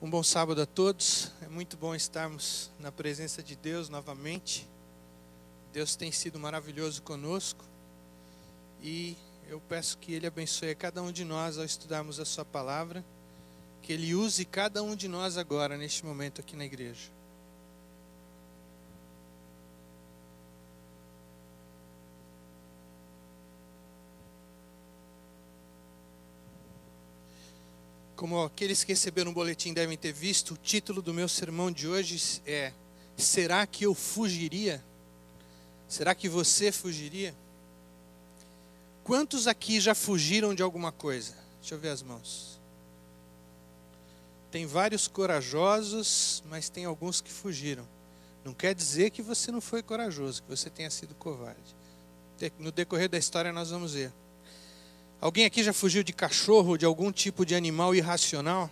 Um bom sábado a todos. É muito bom estarmos na presença de Deus novamente. Deus tem sido maravilhoso conosco e eu peço que Ele abençoe a cada um de nós ao estudarmos a Sua palavra, que Ele use cada um de nós agora, neste momento aqui na igreja. Como aqueles que receberam o boletim devem ter visto, o título do meu sermão de hoje é: Será que eu fugiria? Será que você fugiria? Quantos aqui já fugiram de alguma coisa? Deixa eu ver as mãos. Tem vários corajosos, mas tem alguns que fugiram. Não quer dizer que você não foi corajoso, que você tenha sido covarde. No decorrer da história nós vamos ver. Alguém aqui já fugiu de cachorro, de algum tipo de animal irracional?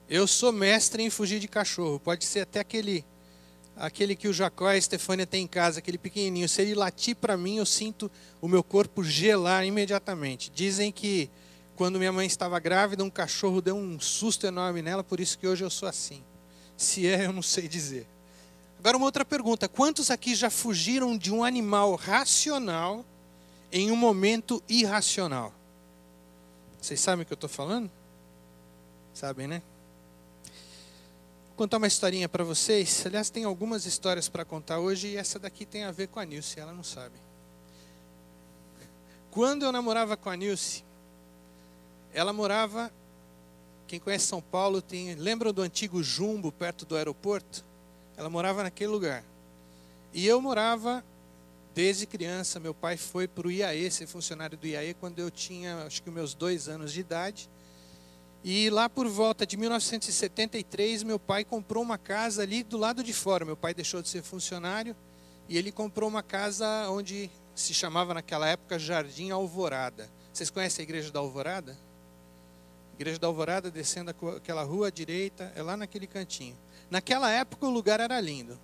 Eu sou mestre em fugir de cachorro. Pode ser até aquele que o Jacó e a Estefânia têm em casa, aquele pequenininho. Se ele latir para mim, eu sinto o meu corpo gelar imediatamente. Dizem que quando minha mãe estava grávida, um cachorro deu um susto enorme nela, por isso que hoje eu sou assim. Se é, eu não sei dizer. Agora uma outra pergunta. Quantos aqui já fugiram de um animal racional em um momento irracional? Vocês sabem o que eu estou falando? Sabem, né? Vou contar uma historinha para vocês. Aliás, tem algumas histórias para contar hoje e essa daqui tem a ver com a Nilce, ela não sabe. Quando eu namorava com a Nilce, ela morava, quem conhece São Paulo, lembra do antigo Jumbo, perto do aeroporto? Ela morava naquele lugar. E eu morava, desde criança, meu pai foi para o IAE, ser funcionário do IAE, quando eu tinha, acho que meus 2 anos de idade. E lá por volta de 1973, meu pai comprou uma casa ali do lado de fora. Meu pai deixou de ser funcionário e ele comprou uma casa onde se chamava naquela época Jardim Alvorada. Vocês conhecem a Igreja da Alvorada? Igreja da Alvorada, descendo aquela rua à direita, é lá naquele cantinho. Naquela época o lugar era lindo.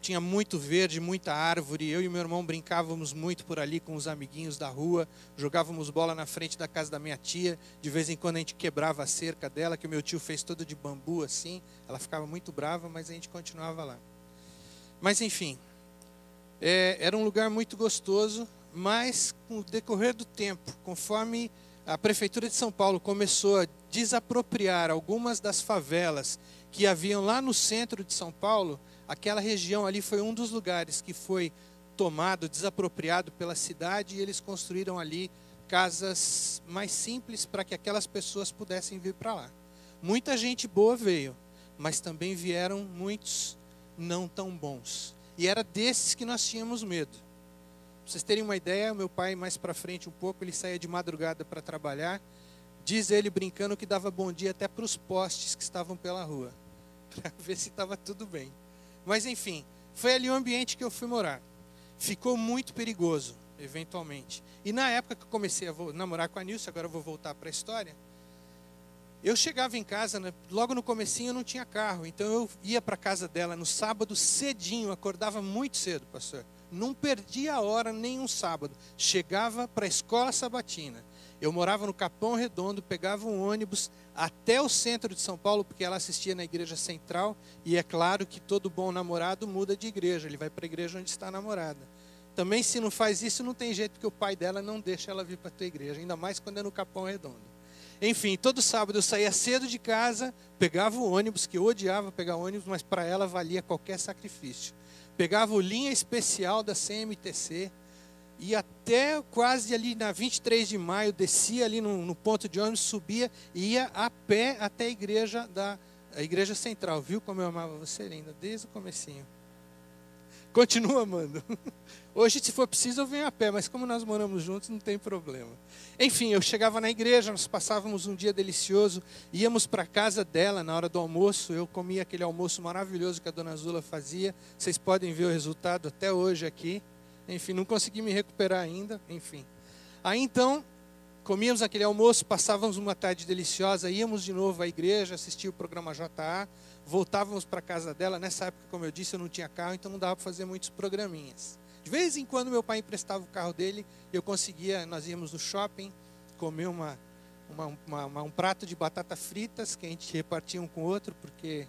Tinha muito verde, muita árvore. Eu e meu irmão brincávamos muito por ali com os amiguinhos da rua. Jogávamos bola na frente da casa da minha tia. De vez em quando a gente quebrava a cerca dela, que o meu tio fez todo de bambu assim. Ela ficava muito brava, mas a gente continuava lá. Mas enfim, era um lugar muito gostoso. Mas com o decorrer do tempo, conforme a Prefeitura de São Paulo começou a desapropriar algumas das favelas que haviam lá no centro de São Paulo, aquela região ali foi um dos lugares que foi tomado, desapropriado pela cidade, e eles construíram ali casas mais simples para que aquelas pessoas pudessem vir para lá. Muita gente boa veio, mas também vieram muitos não tão bons. E era desses que nós tínhamos medo. Para vocês terem uma ideia, meu pai mais para frente um pouco, ele saía de madrugada para trabalhar. Diz ele brincando que dava bom dia até para os postes que estavam pela rua, para ver se estava tudo bem. Mas enfim, foi ali o ambiente que eu fui morar. Ficou muito perigoso, eventualmente. E na época que eu comecei a namorar com a Nilce, agora eu vou voltar para a história, eu chegava em casa, logo no comecinho eu não tinha carro, então eu ia para a casa dela no sábado cedinho, acordava muito cedo, pastor. Não perdia a hora nenhum sábado. Chegava para a escola sabatina. Eu morava no Capão Redondo, pegava um ônibus até o centro de São Paulo, porque ela assistia na igreja central, e é claro que todo bom namorado muda de igreja, ele vai para a igreja onde está a namorada. Também se não faz isso, não tem jeito, porque o pai dela não deixa ela vir para a tua igreja, ainda mais quando é no Capão Redondo. Enfim, todo sábado eu saía cedo de casa, pegava o ônibus, que eu odiava pegar ônibus, mas para ela valia qualquer sacrifício. Pegava o linha especial da CMTC, e até quase ali na 23 de maio, descia ali no ponto de ônibus, subia e ia a pé até a igreja central. Viu como eu amava você, linda, desde o comecinho. Continua amando. Hoje, se for preciso, eu venho a pé, mas como nós moramos juntos, não tem problema. Enfim, eu chegava na igreja, nós passávamos um dia delicioso, íamos para a casa dela na hora do almoço, eu comia aquele almoço maravilhoso que a dona Zula fazia. Vocês podem ver o resultado até hoje aqui. Enfim, não consegui me recuperar ainda, enfim. Aí então, comíamos aquele almoço, passávamos uma tarde deliciosa, íamos de novo à igreja, assistir o programa JA, voltávamos para a casa dela. Nessa época, como eu disse, eu não tinha carro, então não dava para fazer muitos programinhas. De vez em quando meu pai emprestava o carro dele, eu conseguia, nós íamos no shopping, comer um prato de batata fritas que a gente repartia um com o outro, porque,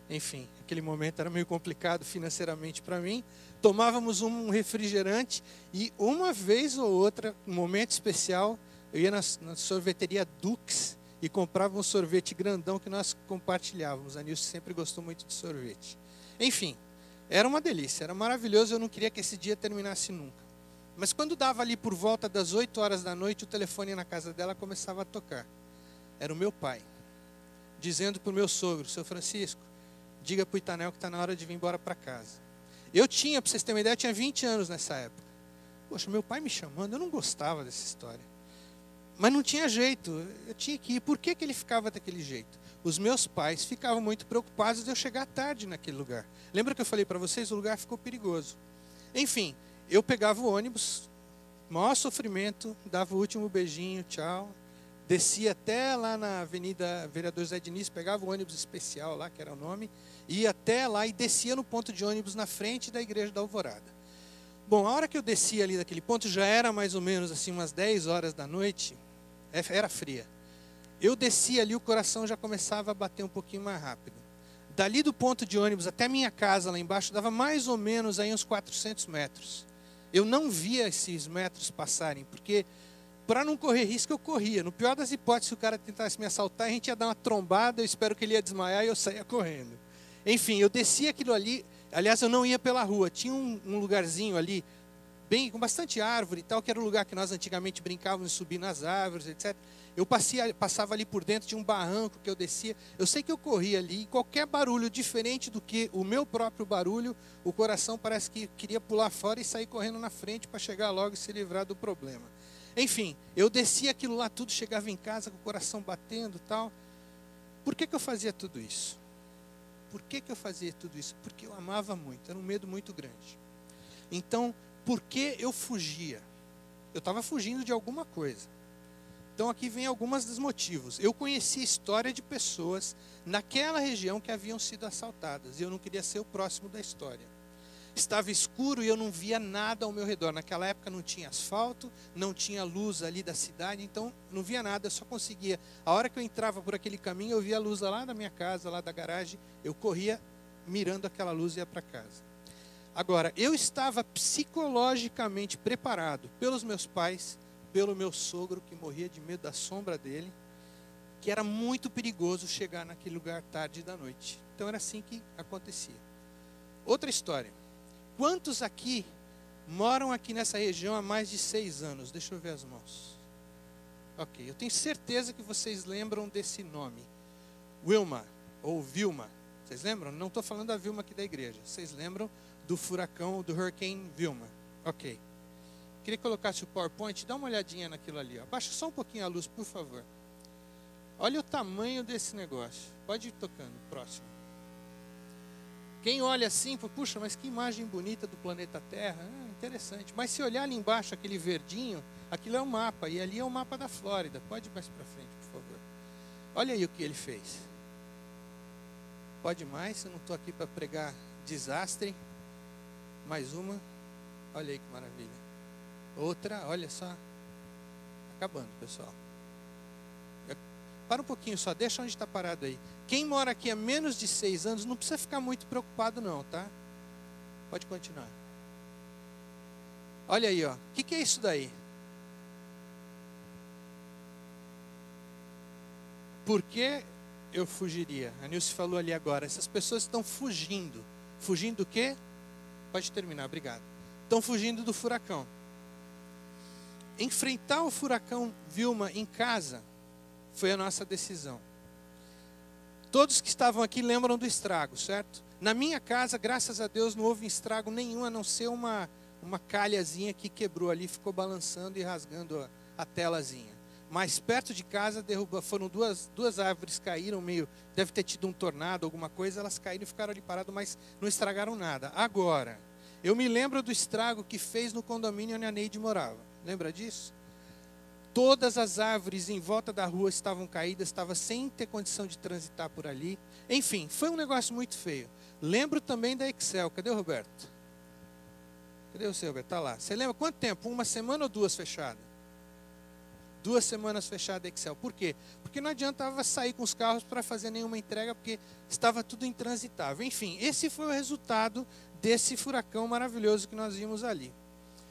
enfim, aquele momento era meio complicado financeiramente para mim. Tomávamos um refrigerante e uma vez ou outra, um momento especial, eu ia na sorveteria Dux e comprava um sorvete grandão que nós compartilhávamos. A Nilce sempre gostou muito de sorvete. Enfim, era uma delícia, era maravilhoso, eu não queria que esse dia terminasse nunca. Mas quando dava ali por volta das 8 horas da noite, o telefone na casa dela começava a tocar. Era o meu pai, dizendo para o meu sogro: seu Francisco, diga para o Itanel que está na hora de vir embora para casa. Eu tinha, para vocês terem uma ideia, eu tinha 20 anos nessa época. Poxa, meu pai me chamando, eu não gostava dessa história. Mas não tinha jeito, eu tinha que ir. Por que ele ficava daquele jeito? Os meus pais ficavam muito preocupados de eu chegar tarde naquele lugar. Lembra que eu falei para vocês? O lugar ficou perigoso. Enfim, eu pegava o ônibus, maior sofrimento, dava o último beijinho, tchau. Descia até lá na Avenida Vereador Zé Diniz, pegava o ônibus especial lá, que era o nome, ia até lá e descia no ponto de ônibus na frente da Igreja da Alvorada. Bom, a hora que eu descia ali daquele ponto, já era mais ou menos assim umas 10 horas da noite, era fria. Eu descia ali, o coração já começava a bater um pouquinho mais rápido. Dali do ponto de ônibus até minha casa lá embaixo, dava mais ou menos aí uns 400 metros. Eu não via esses metros passarem, porque para não correr risco eu corria. No pior das hipóteses, se o cara tentasse me assaltar, a gente ia dar uma trombada, eu espero que ele ia desmaiar e eu saía correndo. Enfim, eu descia aquilo ali, aliás, eu não ia pela rua, tinha um lugarzinho ali, bem, com bastante árvore e tal, que era o lugar que nós antigamente brincávamos de subir nas árvores, etc. Eu passava ali por dentro de um barranco que eu descia. Eu sei que eu corria ali, e qualquer barulho diferente do que o meu próprio barulho, o coração parece que queria pular fora e sair correndo na frente para chegar logo e se livrar do problema. Enfim, eu descia aquilo lá tudo, chegava em casa com o coração batendo e tal. Por que eu fazia tudo isso? Por que eu fazia tudo isso? Porque eu amava muito, era um medo muito grande. Então, por que eu fugia? Eu estava fugindo de alguma coisa. Então aqui vem alguns dos motivos. Eu conheci a história de pessoas naquela região que haviam sido assaltadas. E eu não queria ser o próximo da história. Estava escuro e eu não via nada ao meu redor. Naquela época não tinha asfalto, não tinha luz ali da cidade. Então não via nada, eu só conseguia. A hora que eu entrava por aquele caminho, eu via a luz lá da minha casa, lá da garagem. Eu corria mirando aquela luz e ia para casa. Agora, eu estava psicologicamente preparado pelos meus pais, pelo meu sogro, que morria de medo da sombra dele, que era muito perigoso chegar naquele lugar tarde da noite. Então era assim que acontecia. Outra história. Quantos aqui moram aqui nessa região há mais de 6 anos? Deixa eu ver as mãos. Ok, eu tenho certeza que vocês lembram desse nome. Wilma, ou Vilma. Vocês lembram? Não estou falando da Vilma aqui da igreja. Vocês lembram do furacão, do Hurricane Vilma? Ok. Queria que colocasse o PowerPoint, dá uma olhadinha naquilo ali. Abaixa só um pouquinho a luz, por favor. Olha o tamanho desse negócio. Pode ir tocando, próximo. Quem olha assim, puxa, mas que imagem bonita do planeta Terra. Interessante. Mas se olhar ali embaixo, aquele verdinho, aquilo é um mapa. E ali é o mapa da Flórida. Pode ir mais para frente, por favor. Olha aí o que ele fez. Pode mais, eu não estou aqui para pregar desastre. Mais uma. Olha aí que maravilha. Outra, olha só. Acabando, pessoal. Para um pouquinho só, deixa onde está parado aí. Quem mora aqui há menos de 6 anos, não precisa ficar muito preocupado não, tá? Pode continuar. Olha aí, ó. O que é isso daí? Por que eu fugiria? A Nilce falou ali agora. Essas pessoas estão fugindo. Fugindo do quê? Pode terminar, obrigado. Estão fugindo do furacão. Enfrentar o furacão Vilma em casa foi a nossa decisão. Todos que estavam aqui lembram do estrago, certo? Na minha casa, graças a Deus, não houve estrago nenhum, a não ser uma calhazinha que quebrou ali, ficou balançando e rasgando a telazinha. Mas perto de casa, foram duas árvores caíram meio, deve ter tido um tornado, alguma coisa, elas caíram e ficaram ali paradas, mas não estragaram nada. Agora, eu me lembro do estrago que fez no condomínio onde a Neide morava. Lembra disso? Todas as árvores em volta da rua estavam caídas, estava sem ter condição de transitar por ali. Enfim, foi um negócio muito feio. Lembro também da Excel. Cadê o Roberto? Cadê o seu Roberto? Está lá. Você lembra quanto tempo? 1 semana ou 2 fechada? 2 semanas fechada Excel. Por quê? Porque não adiantava sair com os carros para fazer nenhuma entrega, porque estava tudo intransitável. Enfim, esse foi o resultado desse furacão maravilhoso que nós vimos ali.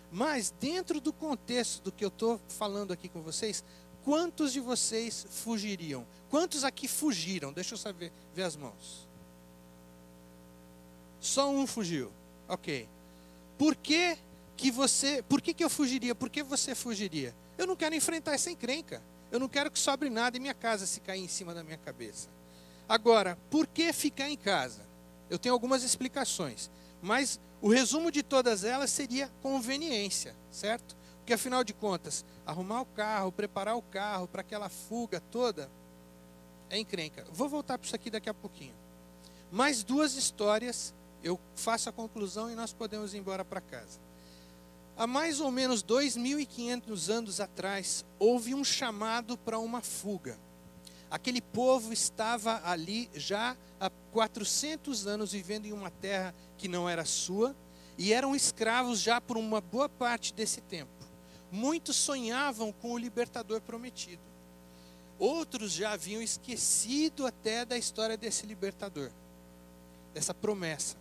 Mas, dentro do contexto do que eu estou falando aqui com vocês, quantos de vocês fugiriam? Quantos aqui fugiram? Deixa eu saber, ver as mãos. Só um fugiu. Ok. Por que eu fugiria? Por que você fugiria? Eu não quero enfrentar essa encrenca. Eu não quero que sobre nada em minha casa se cair em cima da minha cabeça. Agora, por que ficar em casa? Eu tenho algumas explicações. Mas o resumo de todas elas seria conveniência, certo? Porque afinal de contas, arrumar o carro, preparar o carro para aquela fuga toda, é encrenca. Vou voltar para isso aqui daqui a pouquinho. Mais 2 histórias, eu faço a conclusão e nós podemos ir embora para casa. Há mais ou menos 2.500 anos atrás, houve um chamado para uma fuga. Aquele povo estava ali já há 400 anos vivendo em uma terra que não era sua e eram escravos já por uma boa parte desse tempo. Muitos sonhavam com o libertador prometido. Outros já haviam esquecido até da história desse libertador, dessa promessa.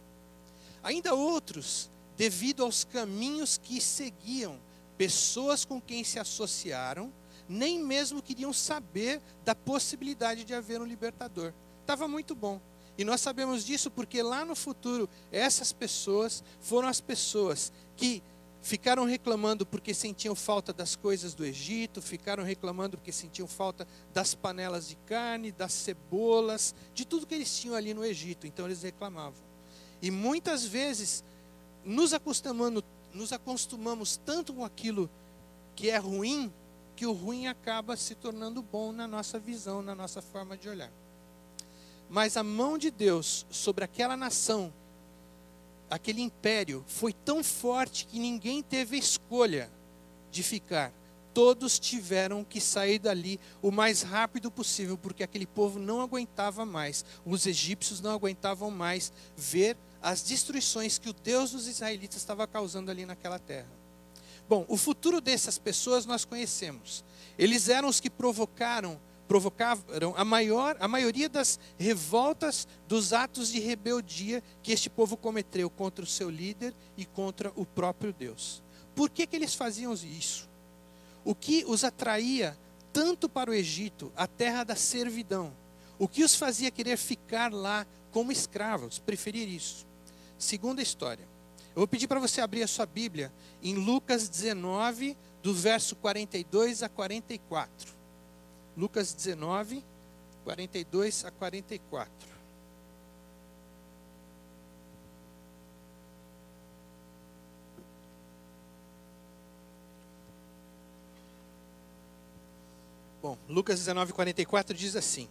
Ainda outros, devido aos caminhos que seguiam, pessoas com quem se associaram, nem mesmo queriam saber da possibilidade de haver um libertador. Estava muito bom. E nós sabemos disso porque lá no futuro, essas pessoas foram as pessoas que ficaram reclamando porque sentiam falta das coisas do Egito, ficaram reclamando porque sentiam falta das panelas de carne, das cebolas, de tudo que eles tinham ali no Egito. Então eles reclamavam. E muitas vezes nos acostumamos tanto com aquilo que é ruim, que o ruim acaba se tornando bom na nossa visão, na nossa forma de olhar. Mas a mão de Deus sobre aquela nação, aquele império, foi tão forte que ninguém teve escolha de ficar. Todos tiveram que sair dali o mais rápido possível, porque aquele povo não aguentava mais. Os egípcios não aguentavam mais ver as destruições que o Deus dos israelitas estava causando ali naquela terra. Bom, o futuro dessas pessoas nós conhecemos. Eles eram os que provocaram a maioria das revoltas, dos atos de rebeldia que este povo cometeu contra o seu líder e contra o próprio Deus. Por que eles faziam isso? O que os atraía tanto para o Egito, a terra da servidão? O que os fazia querer ficar lá como escravos, preferir isso? Segunda história. Eu vou pedir para você abrir a sua Bíblia em Lucas 19, do verso 42 a 44. Lucas 19, 42 a 44. Bom, Lucas 19, 44 diz assim: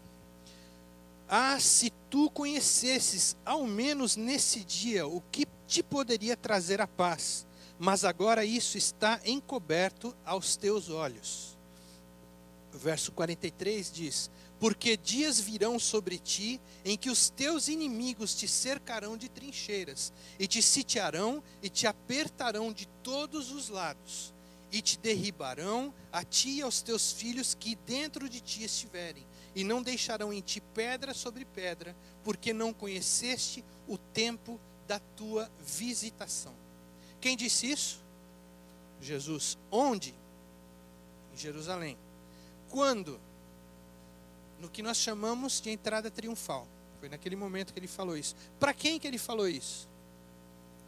Ah, se tu conhecesses, ao menos nesse dia, o que te poderia trazer a paz, mas agora isso está encoberto aos teus olhos. Verso 43 diz: Porque dias virão sobre ti, em que os teus inimigos te cercarão de trincheiras, e te sitiarão, e te apertarão de todos os lados, e te derribarão, a ti e aos teus filhos que dentro de ti estiverem, e não deixarão em ti pedra sobre pedra, porque não conheceste o tempo da tua visitação. Quem disse isso? Jesus. Onde? Em Jerusalém. Quando? No que nós chamamos de entrada triunfal. Foi naquele momento que ele falou isso. Para quem que ele falou isso?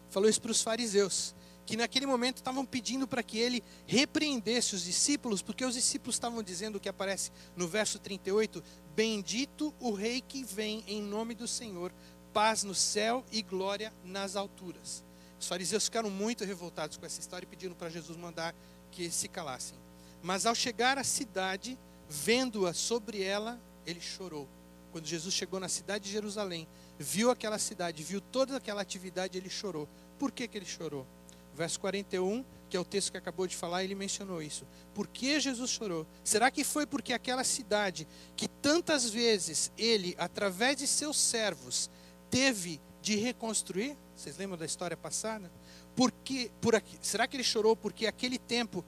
Falou isso para os fariseus, que naquele momento estavam pedindo para que ele repreendesse os discípulos, porque os discípulos estavam dizendo o que aparece no verso 38, bendito o rei que vem em nome do Senhor, paz no céu e glória nas alturas. Os fariseus ficaram muito revoltados com essa história e pediram para Jesus mandar que se calassem. Mas ao chegar à cidade, vendo-a sobre ela, ele chorou. Quando Jesus chegou na cidade de Jerusalém, viu aquela cidade, viu toda aquela atividade, ele chorou. Por que ele chorou? Verso 41, que é o texto que acabou de falar, ele mencionou isso. Por que Jesus chorou? Será que foi porque aquela cidade, que tantas vezes ele, através de seus servos, teve de reconstruir? Vocês lembram da história passada? Será que ele chorou porque aquele tempo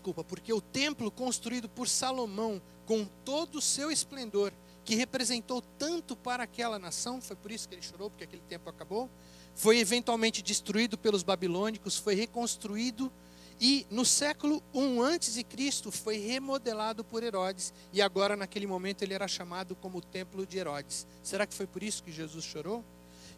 porque o templo construído por Salomão, com todo o seu esplendor, que representou tanto para aquela nação, foi por isso que ele chorou, porque aquele tempo acabou, foi eventualmente destruído pelos babilônicos, foi reconstruído, e no século I a.C. foi remodelado por Herodes, e agora naquele momento ele era chamado como o Templo de Herodes. Será que foi por isso que Jesus chorou?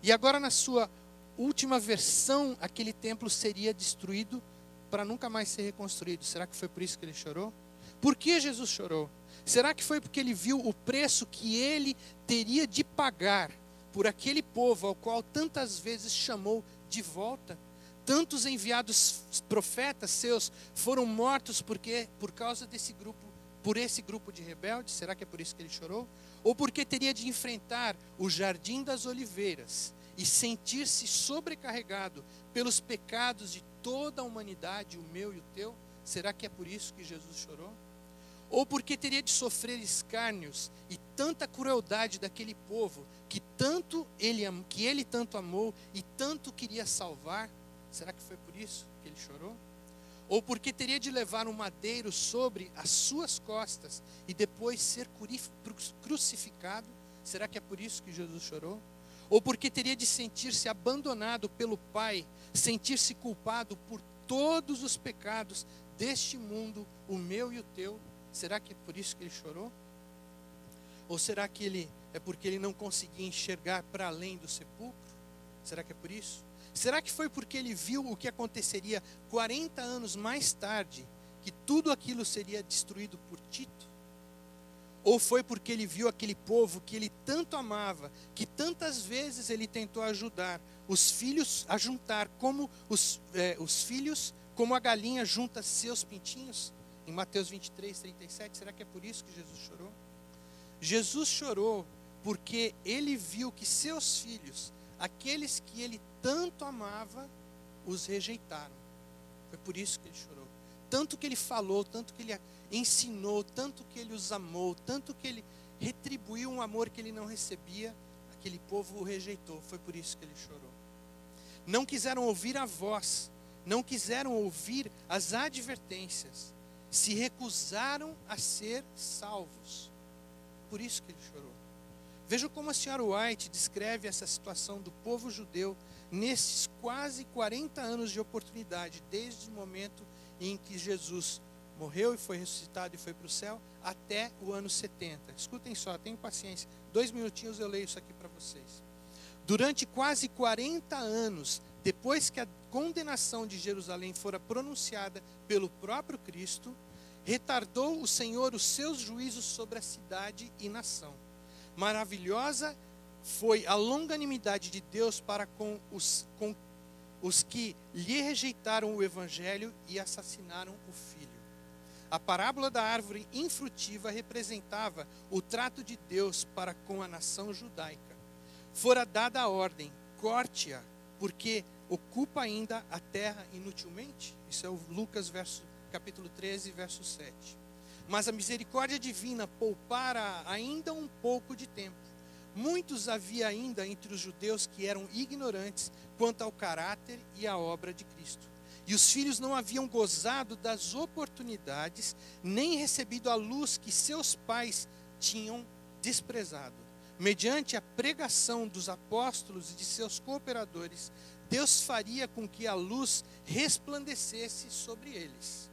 E agora na sua última versão, aquele templo seria destruído para nunca mais ser reconstruído. Será que foi por isso que ele chorou? Por que Jesus chorou? Será que foi porque ele viu o preço que ele teria de pagar por aquele povo ao qual tantas vezes chamou de volta? Tantos enviados profetas seus foram mortos por causa desse grupo, por esse grupo de rebeldes. Será que é por isso que ele chorou? Ou porque teria de enfrentar o jardim das oliveiras e sentir-se sobrecarregado pelos pecados de toda a humanidade, o meu e o teu? Será que é por isso que Jesus chorou? Ou porque teria de sofrer escárnios e tanta crueldade daquele povo que ele tanto amou e tanto queria salvar? Será que foi por isso que ele chorou? Ou porque teria de levar um madeiro sobre as suas costas e depois ser crucificado? Será que é por isso que Jesus chorou? Ou porque teria de sentir-se abandonado pelo Pai, sentir-se culpado por todos os pecados deste mundo, o meu e o teu? Será que é por isso que ele chorou? Ou será que é porque ele não conseguia enxergar para além do sepulcro? Será que é por isso? Será que foi porque ele viu o que aconteceria 40 anos mais tarde, que tudo aquilo seria destruído por Tito? Ou foi porque ele viu aquele povo que ele tanto amava, que tantas vezes ele tentou ajudar os filhos a juntar, como os filhos, como a galinha junta seus pintinhos? Em Mateus 23, 37, será que é por isso que Jesus chorou? Jesus chorou porque ele viu que seus filhos, aqueles que ele tanto amava, os rejeitaram. Foi por isso que ele chorou. Tanto que ele falou, tanto que ele ensinou, tanto que ele os amou, tanto que ele retribuiu um amor que ele não recebia, aquele povo o rejeitou. Foi por isso que ele chorou. Não quiseram ouvir a voz, não quiseram ouvir as advertências, se recusaram a ser salvos. Por isso que ele chorou. Veja como a senhora White descreve essa situação do povo judeu nesses quase 40 anos de oportunidade, desde o momento em que Jesus morreu e foi ressuscitado e foi para o céu, até o ano 70. Escutem só, tenham paciência. 2 minutinhos eu leio isso aqui para vocês. Durante quase 40 anos, depois que a condenação de Jerusalém fora pronunciada pelo próprio Cristo, retardou o Senhor os seus juízos sobre a cidade e nação. Maravilhosa foi a longanimidade de Deus para com os que lhe rejeitaram o evangelho e assassinaram o filho. A parábola da árvore infrutíva representava o trato de Deus para com a nação judaica. Fora dada a ordem, corte-a, porque ocupa ainda a terra inutilmente. Isso é o Lucas capítulo 13, verso 7. Mas a misericórdia divina poupara ainda um pouco de tempo. Muitos havia ainda entre os judeus que eram ignorantes quanto ao caráter e à obra de Cristo. E os filhos não haviam gozado das oportunidades, nem recebido a luz que seus pais tinham desprezado. Mediante a pregação dos apóstolos e de seus cooperadores, Deus faria com que a luz resplandecesse sobre eles.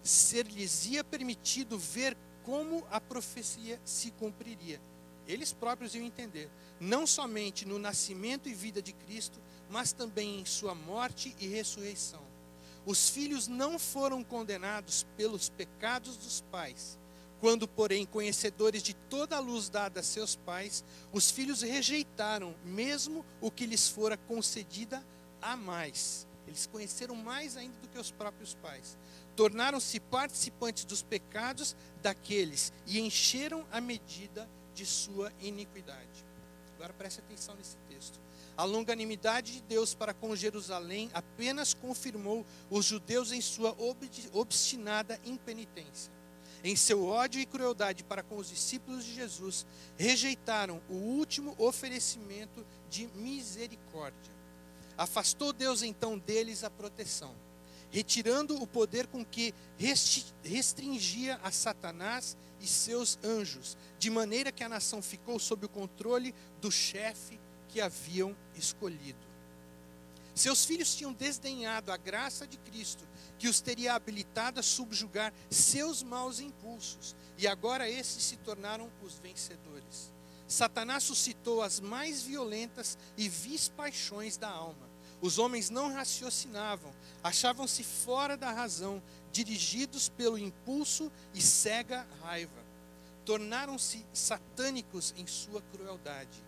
Ser-lhes-ia permitido ver como a profecia se cumpriria. Eles próprios iam entender, não somente no nascimento e vida de Cristo, mas também em sua morte e ressurreição. Os filhos não foram condenados pelos pecados dos pais. Quando, porém, conhecedores de toda a luz dada a seus pais, os filhos rejeitaram mesmo o que lhes fora concedida a mais. Eles conheceram mais ainda do que os próprios pais. Tornaram-se participantes dos pecados daqueles e encheram a medida de sua iniquidade. Agora preste atenção nesse texto. A longanimidade de Deus para com Jerusalém apenas confirmou os judeus em sua obstinada impenitência. Em seu ódio e crueldade para com os discípulos de Jesus, rejeitaram o último oferecimento de misericórdia. Afastou Deus então deles a proteção. retirando o poder com que restringia a Satanás e seus anjos, de maneira que a nação ficou sob o controle do chefe que haviam escolhido. Seus filhos tinham desdenhado a graça de Cristo, que os teria habilitado a subjugar seus maus impulsos, e agora esses se tornaram os vencedores. Satanás suscitou as mais violentas e vis paixões da alma. Os homens não raciocinavam, achavam-se fora da razão, dirigidos pelo impulso e cega raiva. Tornaram-se satânicos em sua crueldade.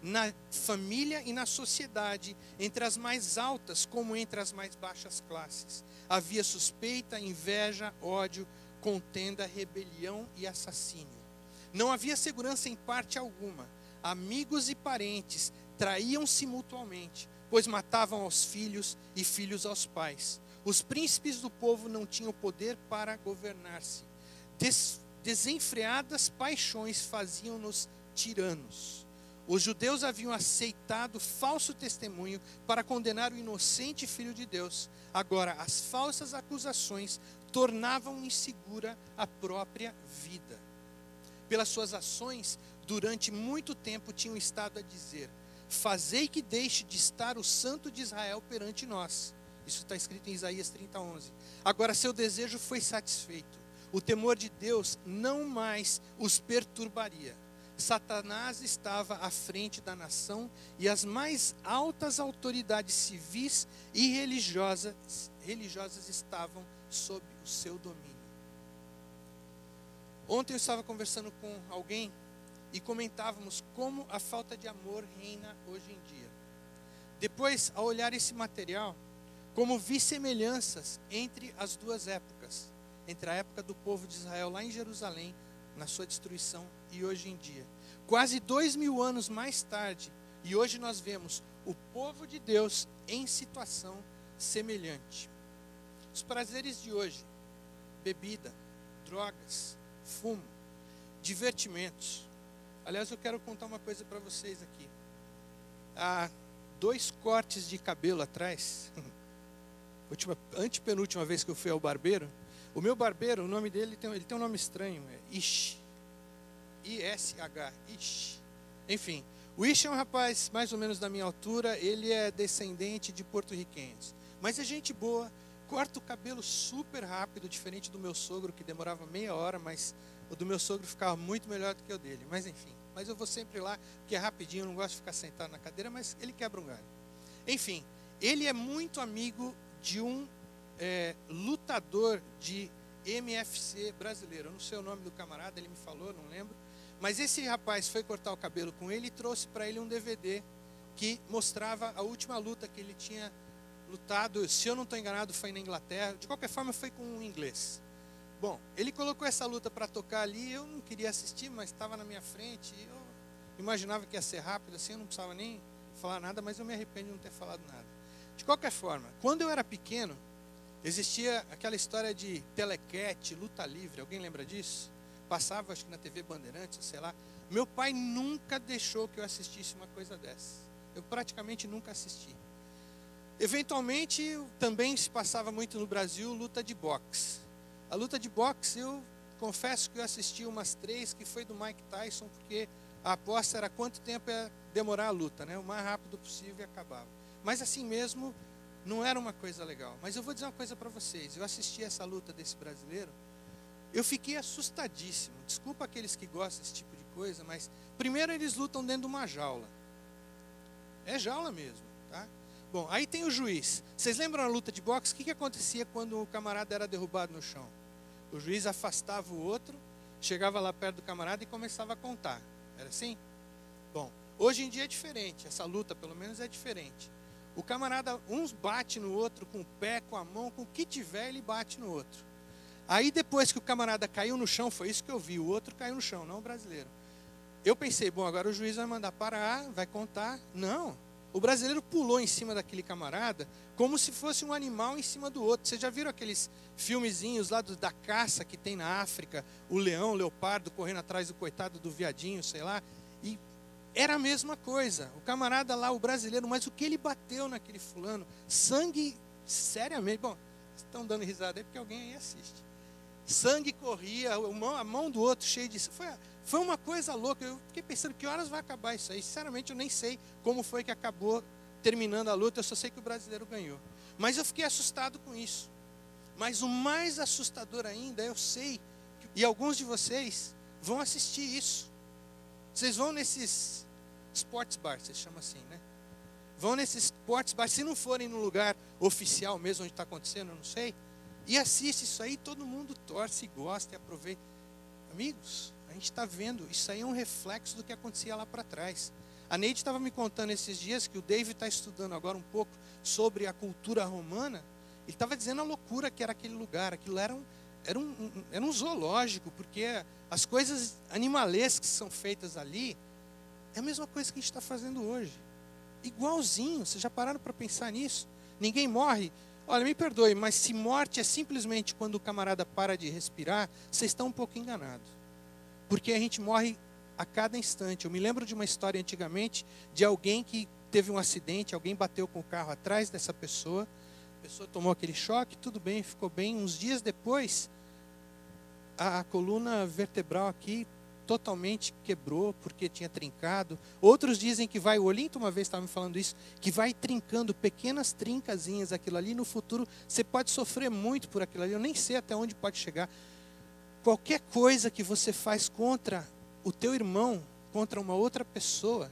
Na família e na sociedade, entre as mais altas como entre as mais baixas classes, havia suspeita, inveja, ódio, contenda, rebelião e assassínio. Não havia segurança em parte alguma. Amigos e parentes traíam-se mutuamente, pois matavam aos filhos e filhos aos pais. Os príncipes do povo não tinham poder para governar-se. Desenfreadas paixões faziam-nos tiranos. Os judeus haviam aceitado falso testemunho para condenar o inocente Filho de Deus. Agora, as falsas acusações tornavam insegura a própria vida. Pelas suas ações, durante muito tempo tinham estado a dizer: fazei que deixe de estar o Santo de Israel perante nós. Isso está escrito em Isaías 30:11. Agora seu desejo foi satisfeito. O temor de Deus não mais os perturbaria. Satanás estava à frente da nação e as mais altas autoridades civis e religiosas estavam sob o seu domínio. Ontem eu estava conversando com alguém e comentávamos como a falta de amor reina hoje em dia. Depois, ao olhar esse material, como vi semelhanças entre as duas épocas, entre a época do povo de Israel lá em Jerusalém, na sua destruição, e hoje em dia. Quase 2000 anos mais tarde, e hoje nós vemos o povo de Deus em situação semelhante. Os prazeres de hoje: bebida, drogas, fumo, divertimentos. Aliás, eu quero contar uma coisa para vocês aqui. Há 2 cortes de cabelo atrás, antepenúltima vez que eu fui ao barbeiro, o meu barbeiro, o nome dele ele tem um nome estranho, é Ish. I-S-H, Ish. Enfim, o Ish é um rapaz mais ou menos da minha altura, ele é descendente de porto-riquenhos. Mas é gente boa, corta o cabelo super rápido, diferente do meu sogro, que demorava meia hora, mas o do meu sogro ficava muito melhor do que o dele. Mas enfim, mas eu vou sempre lá, porque é rapidinho, eu não gosto de ficar sentado na cadeira, mas ele quebra um galho. Enfim, ele é muito amigo de um lutador de MFC brasileiro. Eu não sei o nome do camarada, ele me falou, não lembro. Mas esse rapaz foi cortar o cabelo com ele e trouxe para ele um DVD que mostrava a última luta que ele tinha lutado. Se eu não estou enganado, foi na Inglaterra. De qualquer forma, foi com um inglês. Bom, ele colocou essa luta para tocar ali. Eu não queria assistir, mas estava na minha frente. Eu imaginava que ia ser rápido, assim, eu não precisava nem falar nada, mas eu me arrependo de não ter falado nada. De qualquer forma, quando eu era pequeno, existia aquela história de telequete, luta livre. Alguém lembra disso? Passava, acho que na TV Bandeirantes, sei lá. Meu pai nunca deixou que eu assistisse uma coisa dessa. Eu praticamente nunca assisti. Eventualmente, também se passava muito no Brasil luta de boxe. A luta de boxe, eu confesso que eu assisti umas 3, que foi do Mike Tyson, porque a aposta era quanto tempo ia demorar a luta, né? O mais rápido possível e acabava. Mas assim mesmo, não era uma coisa legal. Mas eu vou dizer uma coisa para vocês. Eu assisti essa luta desse brasileiro, eu fiquei assustadíssimo. Desculpa aqueles que gostam desse tipo de coisa, mas primeiro eles lutam dentro de uma jaula. É jaula mesmo, tá? Bom, aí tem o juiz. Vocês lembram a luta de boxe? O que acontecia quando o camarada era derrubado no chão? O juiz afastava o outro, chegava lá perto do camarada e começava a contar. Era assim? Bom, hoje em dia é diferente. Essa luta, pelo menos, é diferente. O camarada, uns bate no outro com o pé, com a mão, com o que tiver, ele bate no outro. Aí depois que o camarada caiu no chão, foi isso que eu vi, o outro caiu no chão, não o brasileiro. Eu pensei, bom, agora o juiz vai mandar parar, vai contar. Não, o brasileiro pulou em cima daquele camarada como se fosse um animal em cima do outro. Vocês já viram aqueles filmezinhos lá da caça que tem na África? O leão, o leopardo correndo atrás do coitado do viadinho, sei lá. E era a mesma coisa. O camarada lá, o brasileiro, mas o que ele bateu naquele fulano? Sangue, seriamente. Bom, Estão dando risada aí porque alguém aí assiste. Sangue corria, a mão do outro cheia de... Foi uma coisa louca. Eu fiquei pensando, que horas vai acabar isso aí? Sinceramente, eu nem sei como foi que acabou terminando a luta. Eu só sei que o brasileiro ganhou. Mas eu fiquei assustado com isso. Mas o mais assustador ainda, eu sei, e alguns de vocês vão assistir isso. Vocês vão nesses sports bars, vocês chamam assim, né? Vão nesses sports bars, se não forem no lugar oficial mesmo, onde está acontecendo, eu não sei, e assiste isso aí, todo mundo torce e gosta e aproveita. Amigos, a gente está vendo, isso aí é um reflexo do que acontecia lá para trás. A Neide estava me contando esses dias que o David está estudando agora um pouco sobre a cultura romana. Ele estava dizendo a loucura que era aquele lugar. Aquilo era um zoológico, porque as coisas animalescas que são feitas ali é a mesma coisa que a gente está fazendo hoje. Igualzinho, vocês já pararam para pensar nisso? Ninguém morre. Olha, me perdoe, mas se morte é simplesmente quando o camarada para de respirar, vocês estão um pouco enganados. Porque a gente morre a cada instante. Eu me lembro de uma história antigamente de alguém que teve um acidente, alguém bateu com o carro atrás dessa pessoa, a pessoa tomou aquele choque, tudo bem, ficou bem. Uns dias depois, a coluna vertebral aqui totalmente quebrou, porque tinha trincado. Outros dizem que vai, o Olinto uma vez estava me falando isso, que vai trincando pequenas trincazinhas aquilo ali. No futuro, você pode sofrer muito por aquilo ali. Eu nem sei até onde pode chegar. Qualquer coisa que você faz contra o teu irmão, contra uma outra pessoa,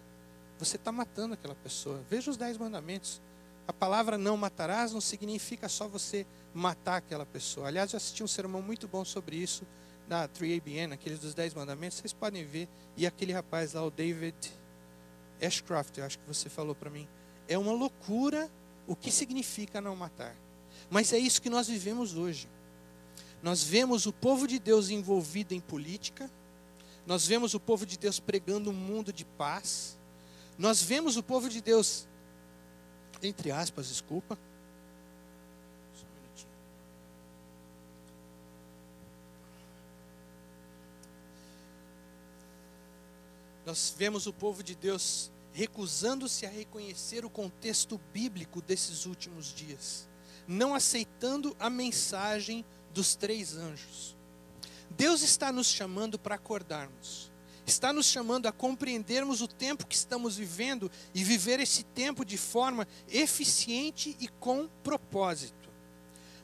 você está matando aquela pessoa. Veja os 10 mandamentos. A palavra não matarás não significa só você matar aquela pessoa. Aliás, eu assisti um sermão muito bom sobre isso na 3ABN, aqueles dos 10 mandamentos, vocês podem ver. E aquele rapaz lá, o David Ashcroft, eu acho que você falou para mim. É uma loucura o que significa não matar. Mas é isso que nós vivemos hoje. Nós vemos o povo de Deus envolvido em política. Nós vemos o povo de Deus pregando um mundo de paz. Nós vemos o povo de Deus, entre aspas, desculpa. Só um minutinho. Nós vemos o povo de Deus recusando-se a reconhecer o contexto bíblico desses últimos dias, não aceitando a mensagem dos 3 anjos. Deus está nos chamando para acordarmos. Está nos chamando a compreendermos o tempo que estamos vivendo e viver esse tempo de forma eficiente e com propósito.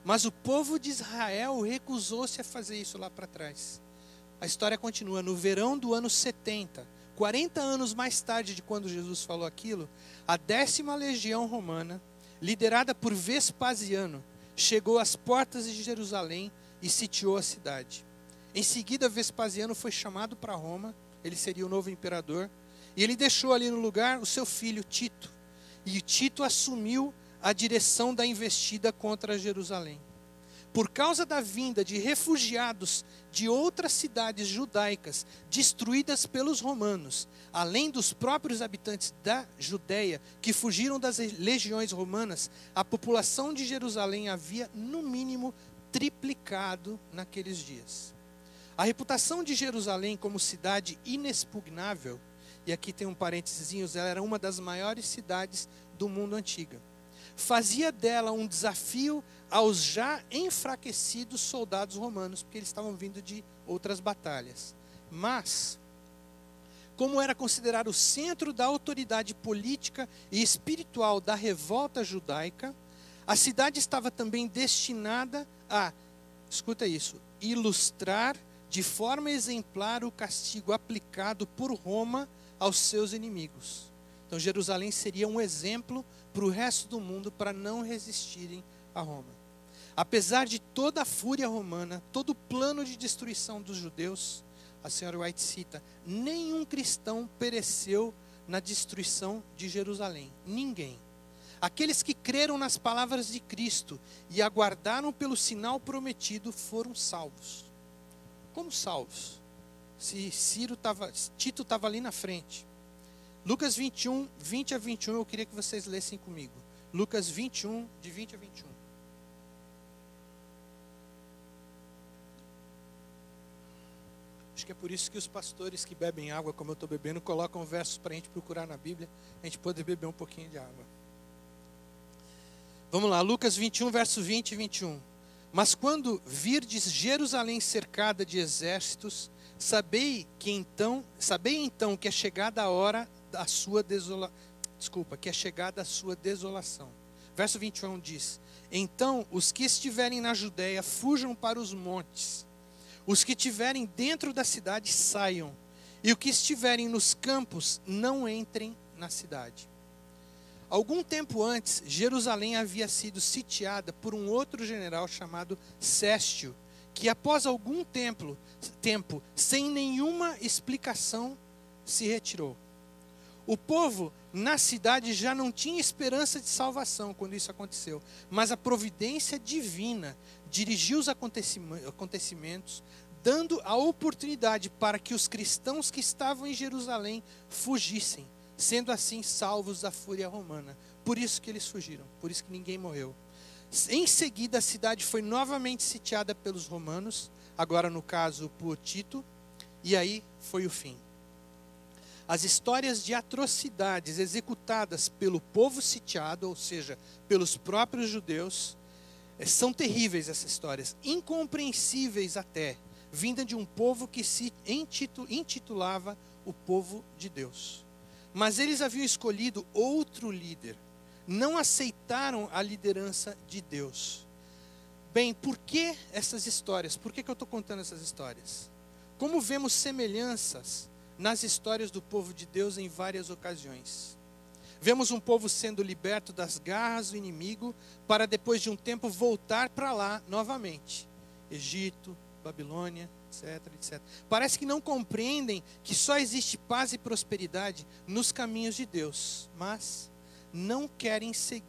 Mas o povo de Israel recusou-se a fazer isso lá para trás. A história continua. No verão do ano 70, 40 anos mais tarde de quando Jesus falou aquilo, a 10ª legião romana, liderada por Vespasiano, chegou às portas de Jerusalém e sitiou a cidade. Em seguida, Vespasiano foi chamado para Roma. Ele seria o novo imperador. E ele deixou ali no lugar o seu filho Tito. E Tito assumiu a direção da investida contra Jerusalém. Por causa da vinda de refugiados de outras cidades judaicas destruídas pelos romanos, além dos próprios habitantes da Judeia que fugiram das legiões romanas, a população de Jerusalém havia, no mínimo, triplicado naqueles dias. A reputação de Jerusalém como cidade inexpugnável, e aqui tem um parênteses, ela era uma das maiores cidades do mundo antigo, fazia dela um desafio aos já enfraquecidos soldados romanos, porque eles estavam vindo de outras batalhas. Mas, como era considerado o centro da autoridade política e espiritual da revolta judaica, a cidade estava também destinada a, escuta isso, ilustrar de forma exemplar o castigo aplicado por Roma aos seus inimigos. Então Jerusalém seria um exemplo para o resto do mundo para não resistirem a Roma. Apesar de toda a fúria romana, todo o plano de destruição dos judeus, a senhora White cita, nenhum cristão pereceu na destruição de Jerusalém. Ninguém. Aqueles que creram nas palavras de Cristo e aguardaram pelo sinal prometido foram salvos. Como salvos? Se Tito estava ali na frente. Lucas 21, 20 a 21, eu queria que vocês lessem comigo. Lucas 21, de 20 a 21. Acho que é por isso que os pastores que bebem água, como eu estou bebendo, colocam versos para a gente procurar na Bíblia, a gente poder beber um pouquinho de água. Vamos lá, Lucas 21, verso 20 e 21. Mas quando virdes Jerusalém cercada de exércitos, sabei então que é chegada a hora da sua que é chegada a sua desolação. Verso 21 diz: então os que estiverem na Judéia fujam para os montes, os que estiverem dentro da cidade saiam, e os que estiverem nos campos não entrem na cidade. Algum tempo antes, Jerusalém havia sido sitiada por um outro general chamado Céstio, que após algum tempo, sem nenhuma explicação, se retirou. O povo na cidade já não tinha esperança de salvação quando isso aconteceu, mas a providência divina dirigiu os acontecimentos, dando a oportunidade para que os cristãos que estavam em Jerusalém fugissem, sendo assim salvos da fúria romana. Por isso que eles fugiram, por isso que ninguém morreu. Em seguida, a cidade foi novamente sitiada pelos romanos, agora no caso por Tito, e aí foi o fim. As histórias de atrocidades executadas pelo povo sitiado, ou seja, pelos próprios judeus, são terríveis essas histórias, incompreensíveis até, vinda de um povo que se intitulava o povo de Deus. Mas eles haviam escolhido outro líder, não aceitaram a liderança de Deus. Bem, por que essas histórias? Por que eu estou contando essas histórias? Como vemos semelhanças nas histórias do povo de Deus em várias ocasiões. Vemos um povo sendo liberto das garras do inimigo, para depois de um tempo voltar para lá novamente. Egito, Babilônia, etc, etc. Parece que não compreendem que só existe paz e prosperidade nos caminhos de Deus, mas não querem seguir,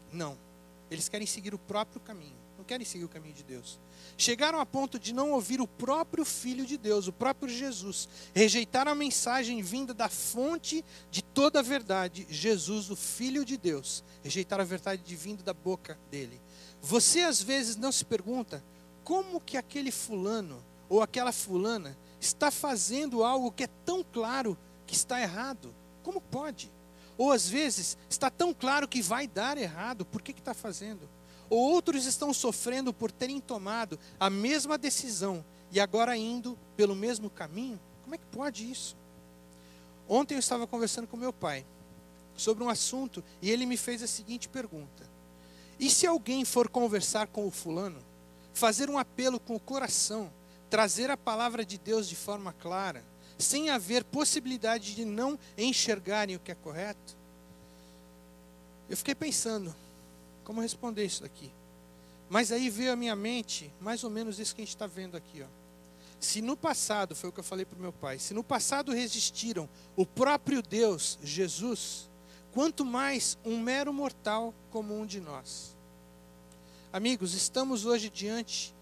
eles querem seguir o próprio caminho, não querem seguir o caminho de Deus. Chegaram a ponto de não ouvir o próprio Filho de Deus, o próprio Jesus. Rejeitaram a mensagem vinda da fonte de toda a verdade, Jesus, o Filho de Deus. Rejeitaram a verdade vinda da boca dele. Você às vezes não se pergunta como que aquele fulano ou aquela fulana está fazendo algo que é tão claro que está errado. Como pode? Ou às vezes está tão claro que vai dar errado, por que está fazendo? Ou outros estão sofrendo por terem tomado a mesma decisão e agora indo pelo mesmo caminho? Como é que pode isso? Ontem eu estava conversando com meu pai sobre um assunto e ele me fez a seguinte pergunta: e se alguém for conversar com o fulano, fazer um apelo com o coração, trazer a palavra de Deus de forma clara, sem haver possibilidade de não enxergarem o que é correto? Eu fiquei pensando como responder isso daqui. Mas aí veio à minha mente mais ou menos isso que a gente está vendo aqui, ó. Se no passado, foi o que eu falei para o meu pai, se no passado resistiram o próprio Deus, Jesus, quanto mais um mero mortal como um de nós. Amigos, estamos hoje diante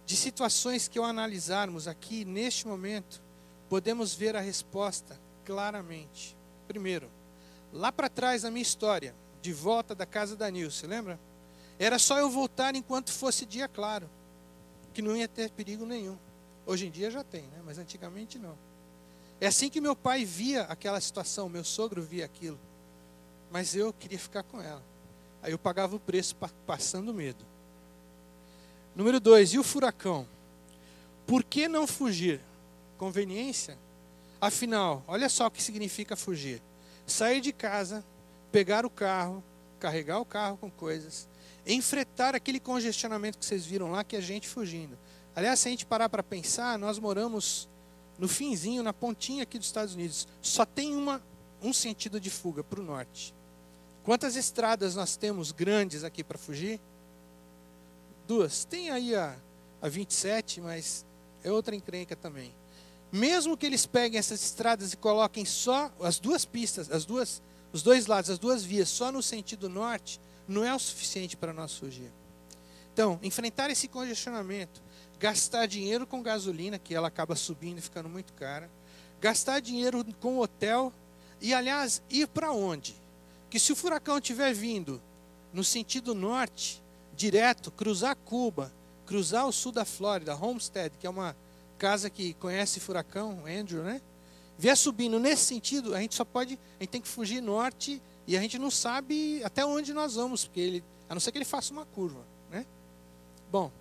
de situações que, ao analisarmos aqui, neste momento, podemos ver a resposta claramente. Primeiro, lá para trás na minha história, de volta da casa da Nilce, lembra? Era só eu voltar enquanto fosse dia claro, que não ia ter perigo nenhum. Hoje em dia já tem, né? Mas antigamente não. É assim que meu pai via aquela situação, meu sogro via aquilo. Mas eu queria ficar com ela. Aí eu pagava o preço passando medo. Número 2, e o furacão? Por que não fugir? Conveniência? Afinal, olha só o que significa fugir. Sair de casa, pegar o carro, carregar o carro com coisas, enfrentar aquele congestionamento que vocês viram lá, que é gente fugindo. Aliás, se a gente parar para pensar, nós moramos no finzinho, na pontinha aqui dos Estados Unidos. Só tem um sentido de fuga, para o norte. Quantas estradas nós temos grandes aqui para fugir? 2. Tem aí a 27, mas é outra encrenca também. Mesmo que eles peguem essas estradas e coloquem só as duas pistas, os dois lados, as duas vias, só no sentido norte, não é o suficiente para nós fugir. Então, enfrentar esse congestionamento, gastar dinheiro com gasolina, que ela acaba subindo e ficando muito cara, gastar dinheiro com hotel, e aliás, ir para onde? Que se o furacão estiver vindo no sentido norte, direto, cruzar Cuba, cruzar o sul da Flórida, Homestead, que é uma casa que conhece furacão, Andrew, né? Vier subindo nesse sentido, a gente tem que fugir norte, e a gente não sabe até onde nós vamos, porque a não ser que ele faça uma curva, né? Bom,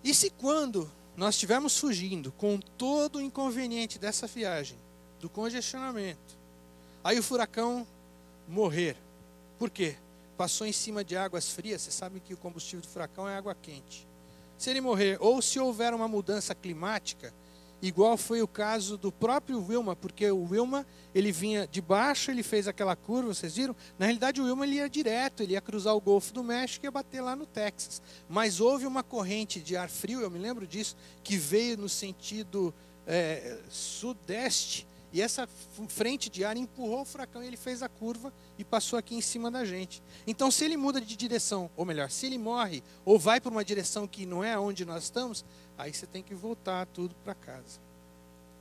E se quando nós estivermos fugindo com todo o inconveniente dessa viagem, do congestionamento, aí o furacão morrer, por quê? Passou em cima de águas frias, você sabe que o combustível do furacão é água quente. Se ele morrer, ou se houver uma mudança climática, igual foi o caso do próprio Wilma, porque o Wilma, ele vinha de baixo, ele fez aquela curva, vocês viram? Na realidade o Wilma ele ia direto, ele ia cruzar o Golfo do México e ia bater lá no Texas. Mas houve uma corrente de ar frio, eu me lembro disso, que veio no sentido sudeste, e essa frente de ar empurrou o furacão e ele fez a curva e passou aqui em cima da gente. Então se ele muda de direção, ou melhor, se ele morre ou vai para uma direção que não é onde nós estamos, aí você tem que voltar tudo para casa.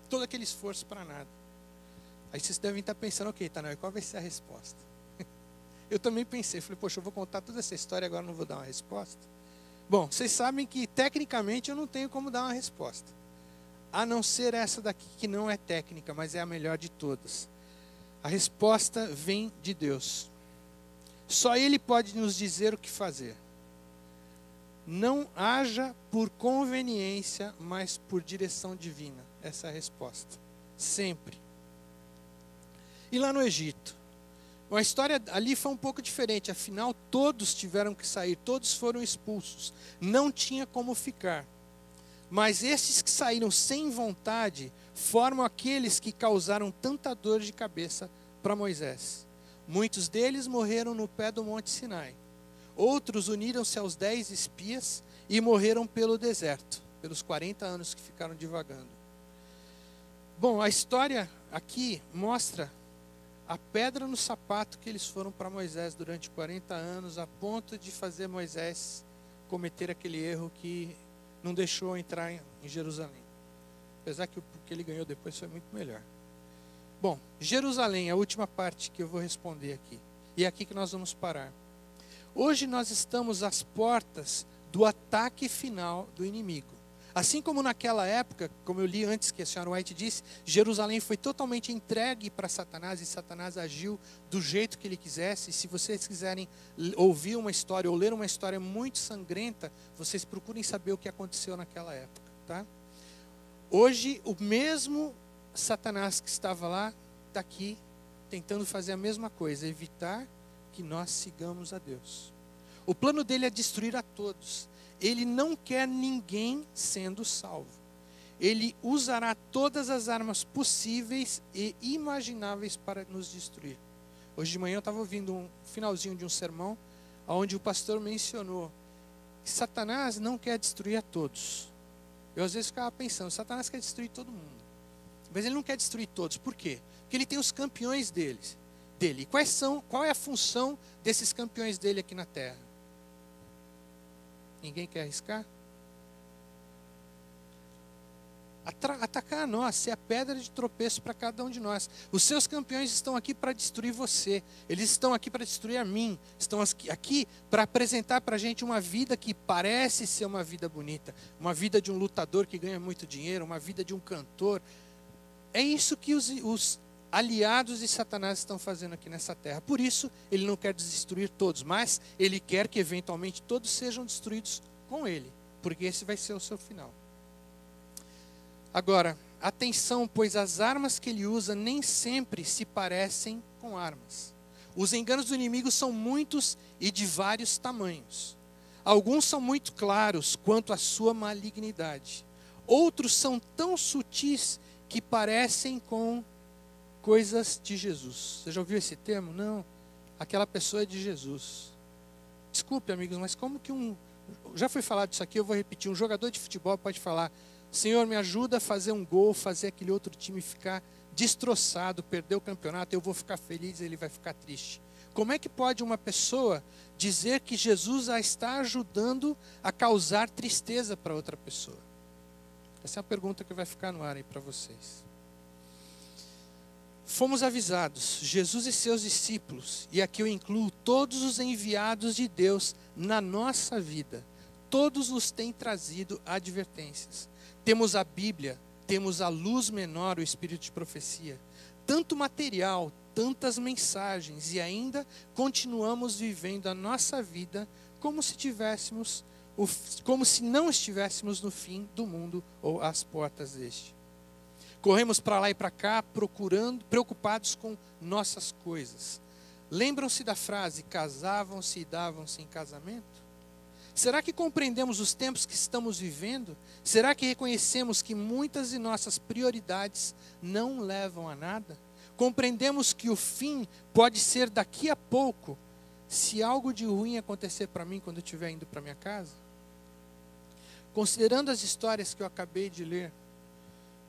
Todo aquele esforço para nada. Aí vocês devem estar pensando, ok, Tanael, qual vai ser a resposta? Eu também pensei, falei, poxa, eu vou contar toda essa história e agora não vou dar uma resposta? Bom, vocês sabem que tecnicamente eu não tenho como dar uma resposta. A não ser essa daqui que não é técnica, mas é a melhor de todas. A resposta vem de Deus. Só Ele pode nos dizer o que fazer. Não haja por conveniência, mas por direção divina. Essa é a resposta. Sempre. E lá no Egito? A história ali foi um pouco diferente. Afinal, todos tiveram que sair. Todos foram expulsos. Não tinha como ficar. Mas esses que saíram sem vontade formam aqueles que causaram tanta dor de cabeça para Moisés. Muitos deles morreram no pé do Monte Sinai. Outros uniram-se aos 10 espias e morreram pelo deserto, pelos 40 anos que ficaram divagando. Bom, a história aqui mostra a pedra no sapato que eles foram para Moisés durante 40 anos, a ponto de fazer Moisés cometer aquele erro que não deixou entrar em Jerusalém. Apesar que o que ele ganhou depois foi muito melhor. Bom, Jerusalém, a última parte que eu vou responder aqui. E é aqui que nós vamos parar. Hoje nós estamos às portas do ataque final do inimigo. Assim como naquela época, como eu li antes que a senhora White disse, Jerusalém foi totalmente entregue para Satanás e Satanás agiu do jeito que ele quisesse. E se vocês quiserem ouvir uma história ou ler uma história muito sangrenta, vocês procurem saber o que aconteceu naquela época, tá? Hoje, o mesmo Satanás que estava lá, está aqui, tentando fazer a mesma coisa, evitar que nós sigamos a Deus. O plano dele é destruir a todos. Ele não quer ninguém sendo salvo. Ele usará todas as armas possíveis e imagináveis para nos destruir. Hoje de manhã eu estava ouvindo um finalzinho de um sermão, onde o pastor mencionou que Satanás não quer destruir a todos. Eu às vezes ficava pensando, Satanás quer destruir todo mundo. Mas ele não quer destruir todos. Por quê? Porque ele tem os campeões dele. E qual é a função desses campeões dele aqui na terra? Ninguém quer arriscar? Atacar a nós, ser a pedra de tropeço para cada um de nós. Os seus campeões estão aqui para destruir você. Eles estão aqui para destruir a mim. Estão aqui para apresentar para a gente uma vida que parece ser uma vida bonita. Uma vida de um lutador que ganha muito dinheiro. Uma vida de um cantor. É isso que os aliados de Satanás estão fazendo aqui nessa terra. Por isso, ele não quer destruir todos, mas ele quer que eventualmente todos sejam destruídos com ele, porque esse vai ser o seu final. Agora, atenção, pois as armas que ele usa nem sempre se parecem com armas. Os enganos do inimigo são muitos e de vários tamanhos. Alguns são muito claros quanto à sua malignidade. Outros são tão sutis que parecem com coisas de Jesus. Você já ouviu esse termo? Não. Aquela pessoa é de Jesus. Desculpe, amigos, mas como que já foi falado isso aqui, eu vou repetir. Um jogador de futebol pode falar, Senhor, me ajuda a fazer um gol, fazer aquele outro time ficar destroçado, perder o campeonato, eu vou ficar feliz, ele vai ficar triste. Como é que pode uma pessoa dizer que Jesus a está ajudando a causar tristeza para outra pessoa? Essa é a pergunta que vai ficar no ar aí para vocês. Fomos avisados, Jesus e seus discípulos, e aqui eu incluo todos os enviados de Deus na nossa vida, todos nos têm trazido advertências. Temos a Bíblia, temos a luz menor, o espírito de profecia, tanto material, tantas mensagens, e ainda continuamos vivendo a nossa vida como se tivéssemos como se não estivéssemos no fim do mundo ou às portas deste. Corremos para lá e para cá, preocupados com nossas coisas. Lembram-se da frase, casavam-se e davam-se em casamento? Será que compreendemos os tempos que estamos vivendo? Será que reconhecemos que muitas de nossas prioridades não levam a nada? Compreendemos que o fim pode ser daqui a pouco, se algo de ruim acontecer para mim quando eu estiver indo para minha casa? Considerando as histórias que eu acabei de ler,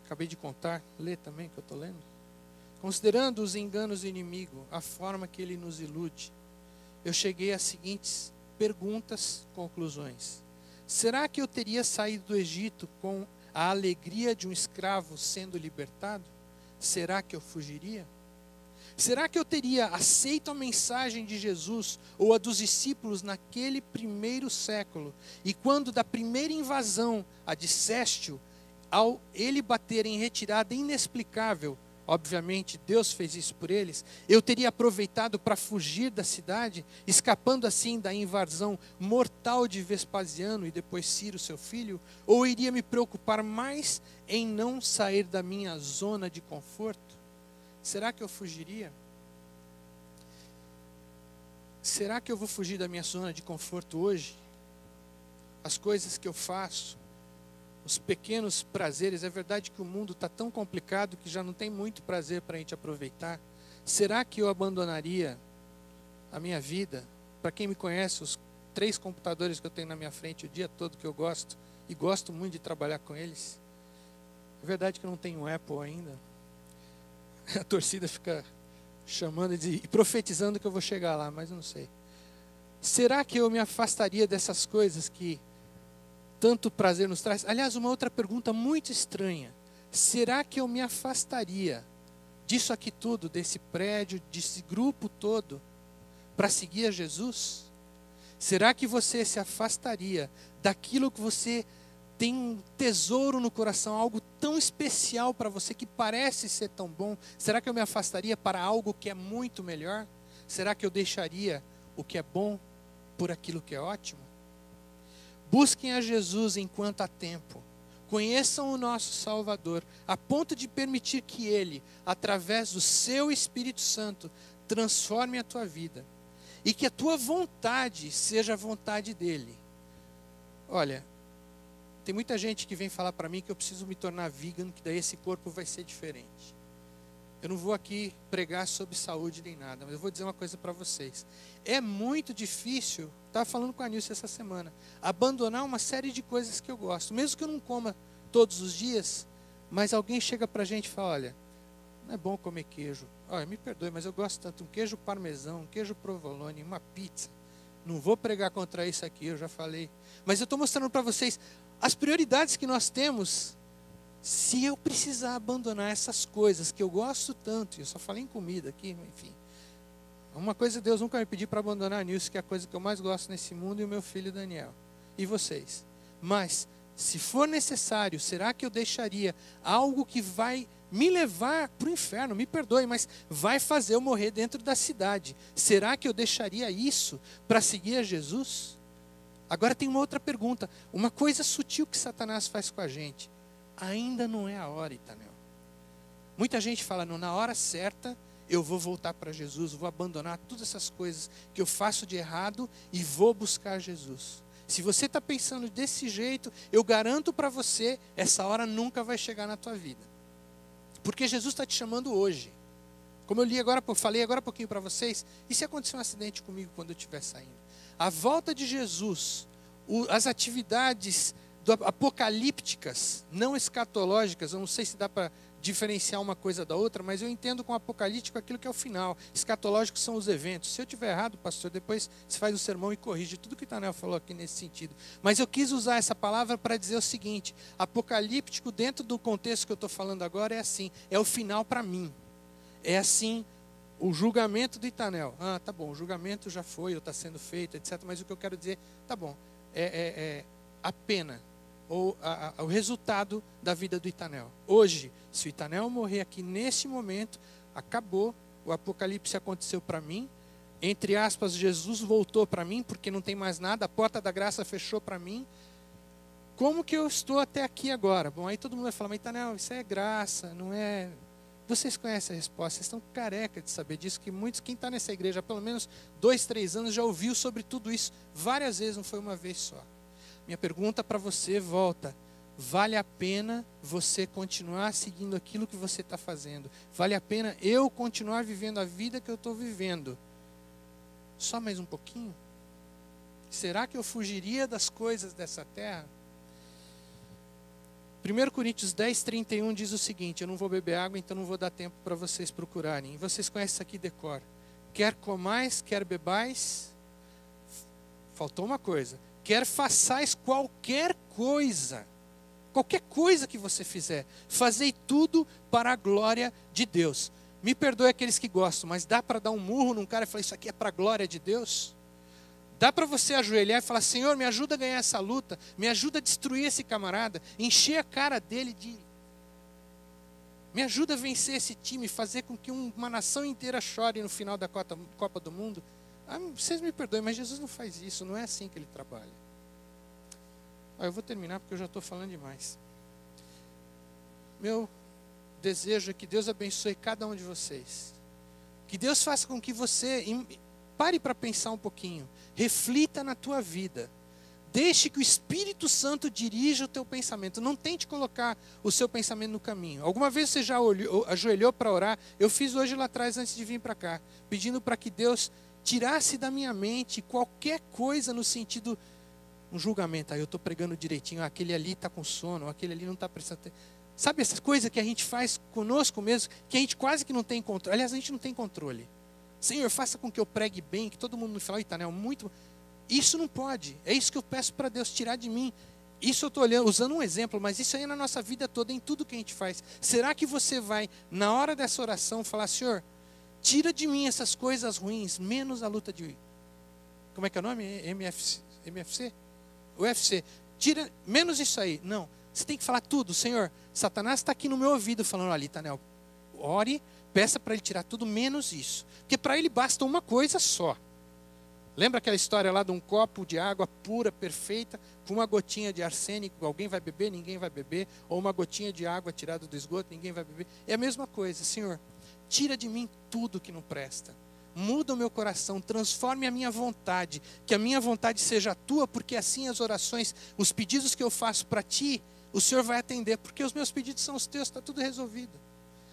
acabei de contar, ler também que eu estou lendo, considerando os enganos do inimigo, a forma que ele nos ilude, eu cheguei às seguintes perguntas, conclusões. Será que eu teria saído do Egito com a alegria de um escravo sendo libertado? Será que eu fugiria? Será que eu teria aceito a mensagem de Jesus ou a dos discípulos naquele primeiro século? E quando da primeira invasão, a de Céstio, ao ele bater em retirada inexplicável, obviamente Deus fez isso por eles, eu teria aproveitado para fugir da cidade, escapando assim da invasão mortal de Vespasiano e depois Ciro, seu filho? Ou iria me preocupar mais em não sair da minha zona de conforto? Será que eu fugiria? Será que eu vou fugir da minha zona de conforto hoje? As coisas que eu faço, os pequenos prazeres, é verdade que o mundo está tão complicado que já não tem muito prazer para a gente aproveitar. Será que eu abandonaria a minha vida? Para quem me conhece, os 3 computadores que eu tenho na minha frente o dia todo que eu gosto, e gosto muito de trabalhar com eles. É verdade que eu não tenho um Apple ainda. A torcida fica chamando e profetizando que eu vou chegar lá, mas eu não sei. Será que eu me afastaria dessas coisas que tanto prazer nos traz? Aliás, uma outra pergunta muito estranha. Será que eu me afastaria disso aqui tudo, desse prédio, desse grupo todo, para seguir a Jesus? Será que você se afastaria daquilo que você tem um tesouro no coração, algo tão especial para você que parece ser tão bom? Será que eu me afastaria para algo que é muito melhor? Será que eu deixaria o que é bom por aquilo que é ótimo? Busquem a Jesus enquanto há tempo. Conheçam o nosso Salvador, a ponto de permitir que Ele, através do seu Espírito Santo, transforme a tua vida. E que a tua vontade seja a vontade dEle. Olha, tem muita gente que vem falar para mim que eu preciso me tornar vegan, que daí esse corpo vai ser diferente. Eu não vou aqui pregar sobre saúde nem nada, mas eu vou dizer uma coisa para vocês. É muito difícil, estava falando com a Nilce essa semana, abandonar uma série de coisas que eu gosto. Mesmo que eu não coma todos os dias, mas alguém chega para a gente e fala, olha, não é bom comer queijo. Olha, me perdoe, mas eu gosto tanto. Um queijo parmesão, um queijo provolone, uma pizza. Não vou pregar contra isso aqui, eu já falei. Mas eu estou mostrando para vocês as prioridades que nós temos. Se eu precisar abandonar essas coisas que eu gosto tanto, eu só falei em comida aqui, enfim. Uma coisa Deus nunca me pediu para abandonar a Nilce, que é a coisa que eu mais gosto nesse mundo, e o meu filho Daniel. E vocês. Mas, se for necessário, será que eu deixaria algo que vai me levar para o inferno? Me perdoe, mas vai fazer eu morrer dentro da cidade. Será que eu deixaria isso para seguir a Jesus? Agora tem uma outra pergunta. Uma coisa sutil que Satanás faz com a gente. Ainda não é a hora, Itanel. Muita gente fala, não, na hora certa eu vou voltar para Jesus, vou abandonar todas essas coisas que eu faço de errado e vou buscar Jesus. Se você está pensando desse jeito, eu garanto para você, essa hora nunca vai chegar na tua vida. Porque Jesus está te chamando hoje. Como eu falei agora há pouquinho para vocês, e se acontecer um acidente comigo quando eu estiver saindo? A volta de Jesus, as atividades apocalípticas, não escatológicas, eu não sei se dá para diferenciar uma coisa da outra, mas eu entendo com apocalíptico aquilo que é o final. Escatológicos são os eventos. Se eu estiver errado, pastor, depois você faz o sermão e corrige tudo que o Itanel falou aqui nesse sentido. Mas eu quis usar essa palavra para dizer o seguinte: apocalíptico, dentro do contexto que eu estou falando agora, é assim, é o final para mim. É assim, o julgamento do Itanel. Ah, tá bom, o julgamento já foi, ou está sendo feito, etc. Mas o que eu quero dizer, tá bom, é a pena, ou o resultado da vida do Itanel. Hoje, se o Itanel morrer aqui nesse momento, acabou, o apocalipse aconteceu para mim, entre aspas, Jesus voltou para mim, porque não tem mais nada, a porta da graça fechou para mim. Como que eu estou até aqui agora? Bom, aí todo mundo vai falar, mas Itanel, isso é graça, não é... Vocês conhecem a resposta, vocês estão careca de saber disso, que muitos, quem está nessa igreja há pelo menos 2, 3 anos, já ouviu sobre tudo isso várias vezes, não foi uma vez só. Minha pergunta para você volta: vale a pena você continuar seguindo aquilo que você está fazendo? Vale a pena eu continuar vivendo a vida que eu estou vivendo? Só mais um pouquinho? Será que eu fugiria das coisas dessa terra? 1 Coríntios 10, 31 diz o seguinte, eu não vou beber água, então não vou dar tempo para vocês procurarem. E vocês conhecem isso aqui de cor. Quer comais, quer bebais, faltou uma coisa, quer façais qualquer coisa que você fizer, fazei tudo para a glória de Deus. Me perdoe aqueles que gostam, mas dá para dar um murro num cara e falar, isso aqui é para a glória de Deus? Dá para você ajoelhar e falar, Senhor, me ajuda a ganhar essa luta, me ajuda a destruir esse camarada, encher a cara dele de... Me ajuda a vencer esse time, fazer com que uma nação inteira chore no final da Copa do Mundo. Ah, vocês me perdoem, mas Jesus não faz isso, não é assim que ele trabalha. Eu vou terminar porque eu já estou falando demais. Meu desejo é que Deus abençoe cada um de vocês. Que Deus faça com que você... Pare para pensar um pouquinho. Reflita na tua vida. Deixe que o Espírito Santo dirija o teu pensamento. Não tente colocar o seu pensamento no caminho. Alguma vez você já ajoelhou para orar? Eu fiz hoje lá atrás antes de vir para cá. Pedindo para que Deus tirasse da minha mente qualquer coisa no sentido... Um julgamento. Eu estou pregando direitinho. Aquele ali está com sono. Aquele ali não está prestando atenção. Sabe essas coisas que a gente faz conosco mesmo? Que a gente quase que não tem controle. Aliás, a gente não tem controle. Senhor, faça com que eu pregue bem, que todo mundo me fale, Itanel, muito... Isso não pode. É isso que eu peço para Deus tirar de mim. Isso eu estou usando um exemplo, mas isso aí é na nossa vida toda, em tudo que a gente faz. Será que você vai, na hora dessa oração, falar, Senhor, tira de mim essas coisas ruins, menos a luta de... Como é que é o nome? MFC? UFC. Tira, menos isso aí. Não. Você tem que falar tudo. Senhor, Satanás está aqui no meu ouvido falando, olha, Itanel, ore, peça para ele tirar tudo menos isso. Porque para ele basta uma coisa só. Lembra aquela história lá de um copo de água pura, perfeita, com uma gotinha de arsênico, alguém vai beber, ninguém vai beber, ou uma gotinha de água tirada do esgoto, ninguém vai beber. É a mesma coisa, Senhor, tira de mim tudo que não presta. Muda o meu coração, transforme a minha vontade, que a minha vontade seja a tua, porque assim as orações, os pedidos que eu faço para ti, o Senhor vai atender, porque os meus pedidos são os teus, está tudo resolvido.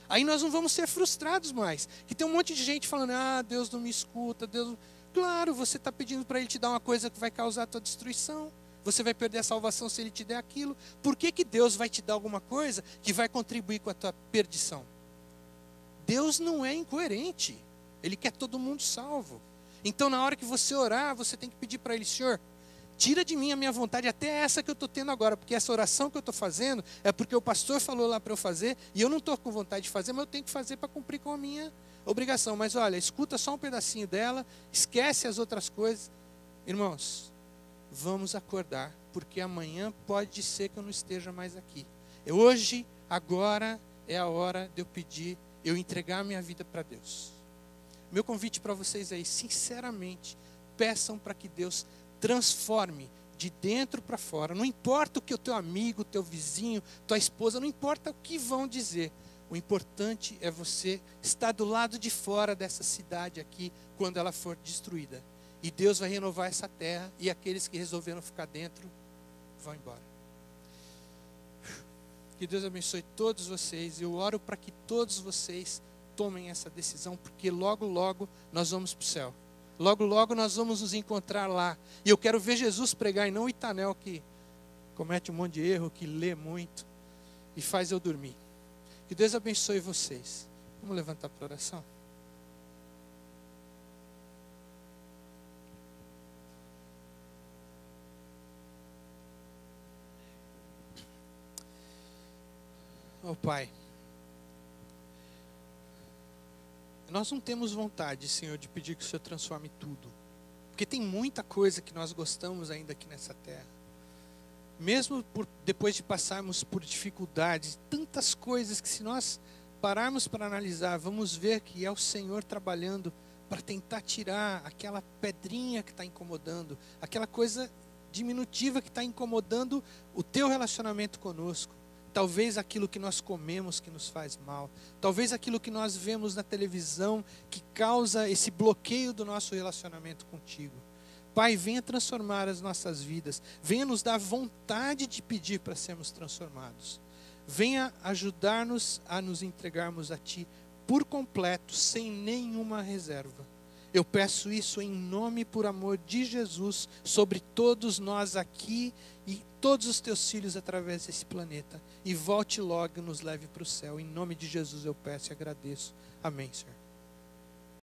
Aí nós não vamos ser frustrados mais. Que tem um monte de gente falando, Deus não me escuta, Deus não... Claro, você está pedindo para Ele te dar uma coisa que vai causar a tua destruição. Você vai perder a salvação se Ele te der aquilo. Por que Deus vai te dar alguma coisa que vai contribuir com a tua perdição? Deus não é incoerente. Ele quer todo mundo salvo. Então na hora que você orar, você tem que pedir para Ele, Senhor, tira de mim a minha vontade, até essa que eu estou tendo agora, porque essa oração que eu estou fazendo é porque o pastor falou lá para eu fazer, e eu não estou com vontade de fazer, mas eu tenho que fazer para cumprir com a minha obrigação. Mas olha, escuta só um pedacinho dela, esquece as outras coisas. Irmãos, vamos acordar, porque amanhã pode ser que eu não esteja mais aqui. Hoje, agora, é a hora de eu pedir, eu entregar a minha vida para Deus. Meu convite para vocês aí, sinceramente, peçam para que Deus transforme de dentro para fora. Não importa o que o teu amigo, teu vizinho, tua esposa, não importa o que vão dizer. O importante é você estar do lado de fora dessa cidade aqui, quando ela for destruída. E Deus vai renovar essa terra, e aqueles que resolveram ficar dentro, vão embora. Que Deus abençoe todos vocês. Eu oro para que todos vocês tomem essa decisão, porque logo, logo nós vamos para o céu. Logo, logo nós vamos nos encontrar lá. E eu quero ver Jesus pregar, e não o Itanel que comete um monte de erro, que lê muito e faz eu dormir. Que Deus abençoe vocês. Vamos levantar para oração? Oh Pai, nós não temos vontade, Senhor, de pedir que o Senhor transforme tudo. Porque tem muita coisa que nós gostamos ainda aqui nessa terra. Mesmo depois de passarmos por dificuldades, tantas coisas que se nós pararmos para analisar, vamos ver que é o Senhor trabalhando para tentar tirar aquela pedrinha que está incomodando, aquela coisa diminutiva que está incomodando o teu relacionamento conosco. Talvez aquilo que nós comemos que nos faz mal. Talvez aquilo que nós vemos na televisão que causa esse bloqueio do nosso relacionamento contigo. Pai, venha transformar as nossas vidas. Venha nos dar vontade de pedir para sermos transformados. Venha ajudar-nos a nos entregarmos a Ti por completo, sem nenhuma reserva. Eu peço isso em nome e por amor de Jesus, sobre todos nós aqui e todos os teus filhos através desse planeta. E volte logo e nos leve para o céu. Em nome de Jesus eu peço e agradeço. Amém, Senhor.